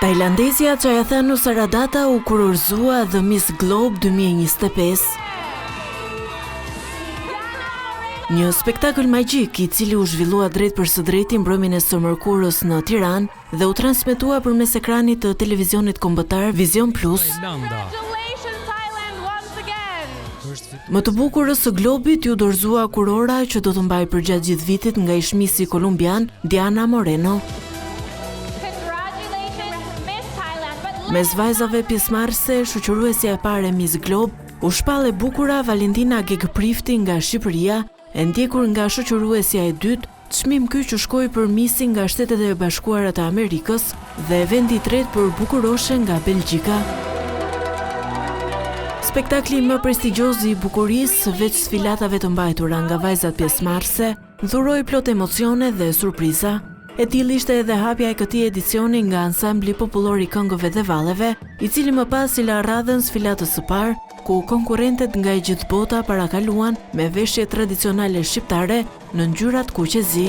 Tajlandezja Chayathanou Saradata u kurorëzua dhe Miss Globe 2025. Një spektakël magjik i cili u zhvillua drejt për së drejti mbrëmjen e së mërkurës në Tiranë dhe u transmetua përmes ekranit të televizionit kombëtar Vision Plus. Më të bukurës së globit ju dorëzua kurora që do të mbajë përgjatë gjithë vitit nga ish-misi kolumbian Diana Moreno. Mes vajzave pjesëmarrëse, shoqëruesja e parë e Miss Globe u shpall e bukura Valentina Gegprifti nga Shqipëria, e ndjekur nga shoqëruesja e dytë, çmim ky që shkoi për misin nga Shtetet e Bashkuara të Amerikës dhe vendi i tretë për bukuroshe nga Belgjika. Spektakli më prestigjioz i bukurisë, veç sfilatave të mbajtura nga vajzat pjesëmarrëse, dhuroi plot emocione dhe surpriza. E tillë ishte edhe hapja e këtij edicioni nga ansambli popullor i këngëve dhe valleve, i cili më pas i la radhën sfilatës së parë, ku konkurrentet nga e gjithë bota parakaluan me veshje tradicionale shqiptare në ngjyrat kuqe zi.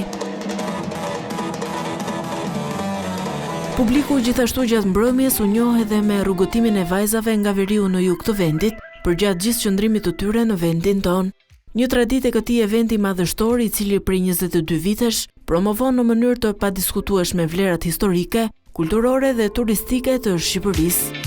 Publiku gjithashtu gjatë mbrëmjes u njoh edhe me rrugëtimin e vajzave nga veriu në jug të vendit, përgjatë gjithë qëndrimit të tyre në vendin tonë. Një traditë e këtij eventi madhështor, i cili prej 22 vitesh promovon në mënyrë të padiskutueshme vlerat historike, kulturore dhe turistike të Shqipërisë.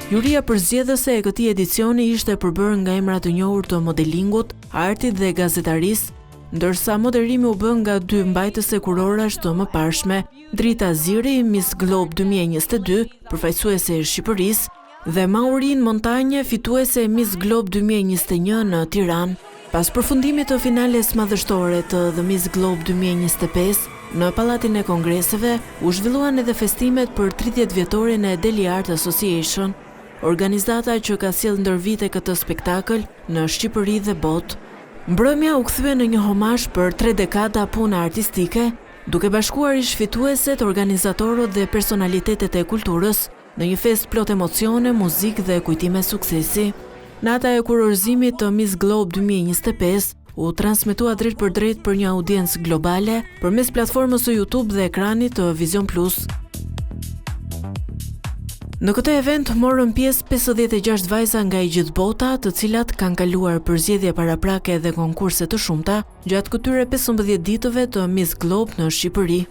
Juria përzgjedhëse e këtij edicioni ishte përbërë nga emra të njohur të modelingut, artit dhe gazetarisë, ndërsa moderimi u bë nga dy mbajtëse kurorash të mëparshme, Drita Ziri, Miss Globe 2022, përfaqësuese e Shqipërisë, dhe Maureen Montagne, fituese e Miss Globe 2021 në Tiranë. Pas përfundimit të finales madhështore të The Miss Globe 2025, në Pallatin e Kongreseve u zhvilluan edhe festimet për 30 vjetorin e Deli Art Association, organizata që ka sjellë ndër vite këtë spektakël në Shqipëri dhe botë. Mbrëmja u kthye në një homazh për 3 dekada pune artistike, duke bashkuar ish fitueset, organizatorët dhe personalitetet e kulturës në një fest plot emocione, muzikë dhe kujtime suksesi. Nata e kurorëzimit të Miss Globe 2025 u transmetua drejt për drejt për një audiencë globale përmes platformës së YouTube dhe ekranit të Vision Plus. Në këtë event morën pjesë 56 vajza nga i gjithë bota, të cilat kanë kaluar përzgjedhje paraprake dhe konkurse të shumta gjatë këtyre 15 ditëve të Miss Globe në Shqipëri.